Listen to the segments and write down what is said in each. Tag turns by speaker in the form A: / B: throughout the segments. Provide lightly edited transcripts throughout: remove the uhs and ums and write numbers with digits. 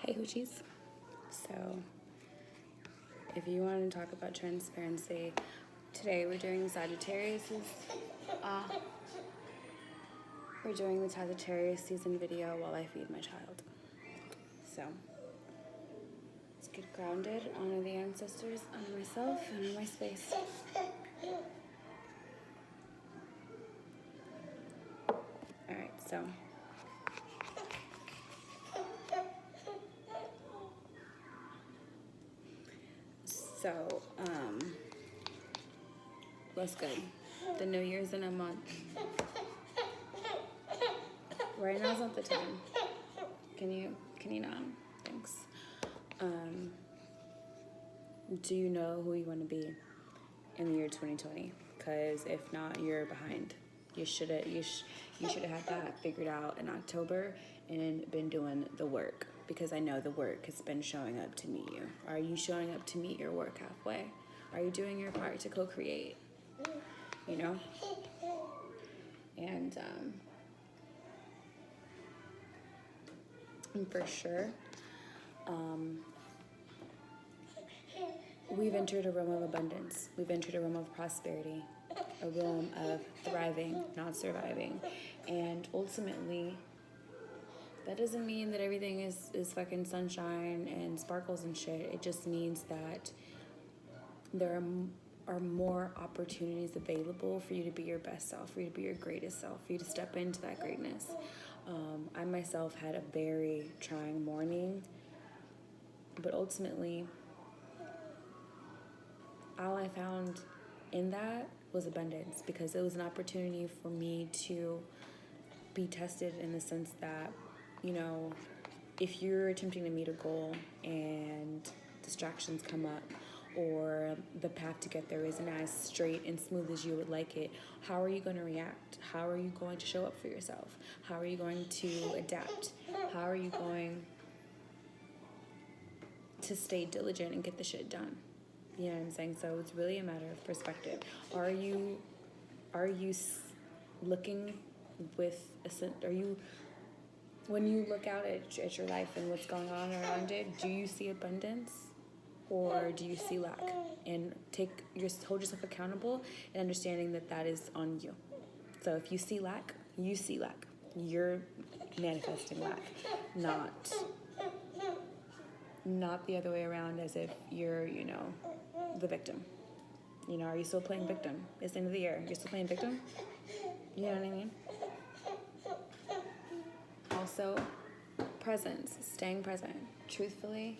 A: Hey Hoochies. So, if you want to talk about transparency, today we're doing we're doing the Sagittarius season video while I feed my child. So, let's get grounded, honor the ancestors, honor myself, honor my space. Alright, so what's good? The New Year's in a month. Right now's not the time. Can you not? Thanks. Do you know who you want to be in the year 2020? Because if not, you're behind. You should have had that figured out in October and been doing the work, because I know the work has been showing up to meet you. Are you showing up to meet your work halfway? Are you doing your part to co-create? You know? And for sure, we've entered a realm of abundance. We've entered a realm of prosperity, a realm of thriving, not surviving. And ultimately, that doesn't mean that everything is fucking sunshine and sparkles and shit. It just means that there are more opportunities available for you to be your best self, for you to be your greatest self, for you to step into that greatness. I myself had a very trying morning, but ultimately, all I found in that was abundance, because it was an opportunity for me to be tested in the sense that, you know, if you're attempting to meet a goal and distractions come up, or the path to get there isn't as straight and smooth as you would like it, how are you going to react? How are you going to show up for yourself? How are you going to adapt? How are you going to stay diligent and get the shit done? You know what I'm saying? So it's really a matter of perspective. Are you looking with when you look out at your life and what's going on around it, do you see abundance? Or do you see lack? And hold yourself accountable and understanding that is on you. So if you see lack, you see lack. You're manifesting lack, not the other way around, as if you're, the victim. Are you still playing victim? It's the end of the year. You're still playing victim? You know what I mean? Also, presence, staying present. Truthfully,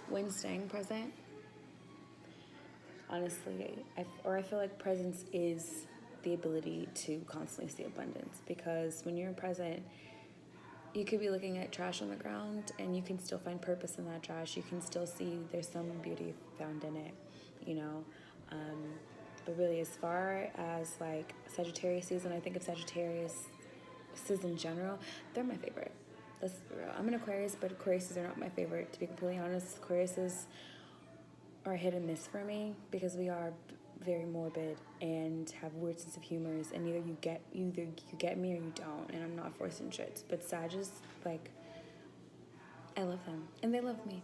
A: when staying present, honestly, I feel like presence is the ability to constantly see abundance, because when you're present, you could be looking at trash on the ground and you can still find purpose in that trash. You can still see there's some beauty found in it, but really, as far as like Sagittarius season, I think of Sagittarius in general, they're my favorite. That's real. I'm an Aquarius, but Aquariuses are not my favorite, to be completely honest. Aquariuses are hit and miss for me, because we are very morbid and have weird sense of humors, and either you get me or you don't, and I'm not forcing shit. But Sagittarius, like, I love them and they love me.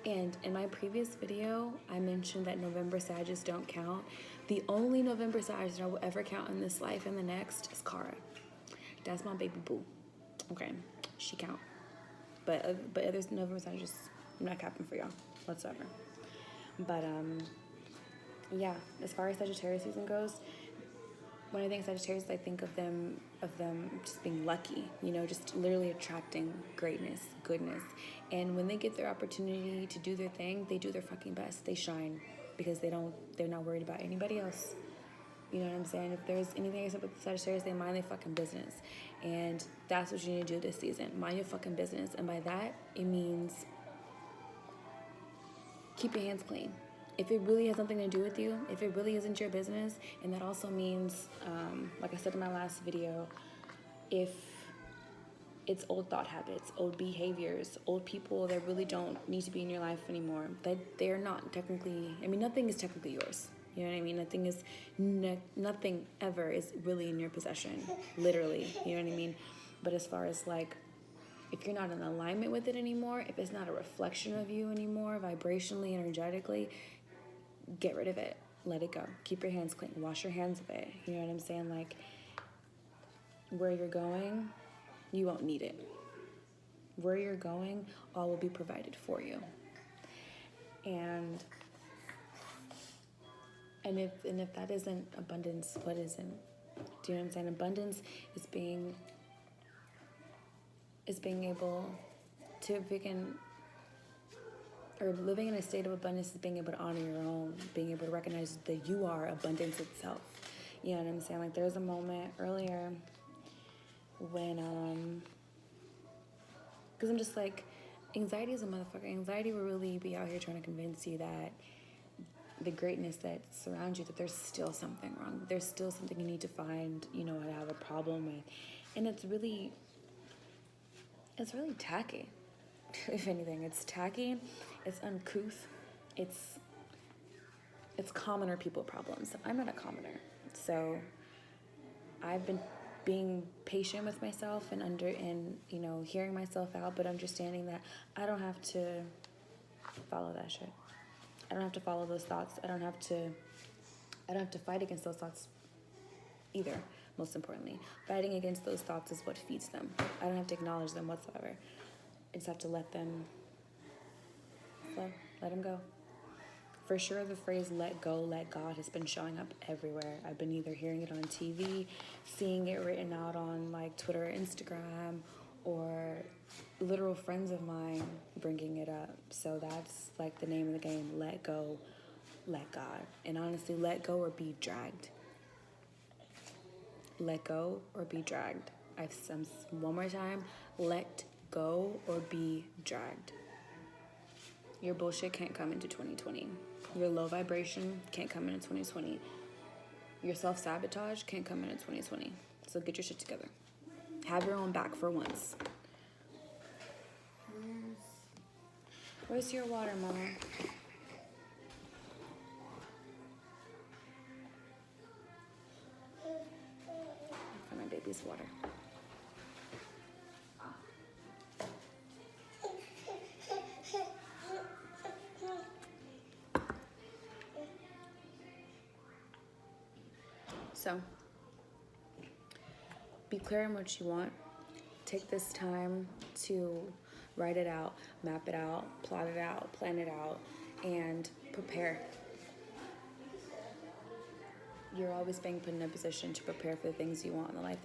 A: and in my previous video, I mentioned that November Sagittarius don't count. The only November Sagittarius I will ever count in this life and the next is Kara. That's my baby boo. Okay, she count. But others November Sagittarius, I'm not capping for y'all whatsoever. But yeah, as far as Sagittarius season goes, when I think Sagittarius, I think of them just being lucky, just literally attracting greatness, goodness. And when they get their opportunity to do their thing, they do their fucking best. They shine, because they're not worried about anybody else. You know what I'm saying? If there's anything except with Sagittarius, they mind their fucking business. And that's what you need to do this season. Mind your fucking business. And by that, it means keep your hands clean. If it really has something to do with you, if it really isn't your business, and that also means, like I said in my last video, if it's old thought habits, old behaviors, old people that really don't need to be in your life anymore, that they're not technically, nothing is technically yours. You know what I mean? Nothing ever is really in your possession, literally. You know what I mean? But as far as like if you're not in alignment with it anymore, if it's not a reflection of you anymore, vibrationally, energetically, get rid of it. Let it go. Keep your hands clean. Wash your hands of it. You know what I'm saying? Like, where you're going, you won't need it. Where you're going, all will be provided for you. And if that isn't abundance, what isn't? Do you know what I'm saying? Abundance is being able to begin, or living in a state of abundance is being able to honor your own, being able to recognize that you are abundance itself. You know what I'm saying? Like, there was a moment earlier when, because I'm just like, anxiety is a motherfucker. Anxiety will really be out here trying to convince you that the greatness that surrounds you, that there's still something wrong. There's still something you need to find, you know, to have a problem with. And it's really tacky. If anything, it's tacky, it's uncouth, it's commoner people problems. I'm not a commoner. So I've been being patient with myself and you know, hearing myself out, but understanding that I don't have to follow that shit. I don't have to follow those thoughts. I don't have to fight against those thoughts either, most importantly. Fighting against those thoughts is what feeds them. I don't have to acknowledge them whatsoever. I just have to let them flow, let them go. For sure, the phrase "let go, let God" has been showing up everywhere. I've been either hearing it on TV, seeing it written out on like Twitter or Instagram, or literal friends of mine bringing it up. So that's like the name of the game: let go, let God. And honestly, let go or be dragged. Let go or be dragged. One more time: let go or be dragged. Your bullshit can't come into 2020. Your low vibration can't come into 2020. Your self-sabotage can't come into 2020. So get your shit together. Have your own back for once. Where's your water, Mama? For my baby's water. So, be clear on what you want. Take this time to write it out, map it out, plot it out, plan it out, and prepare. You're always being put in a position to prepare for the things you want in life.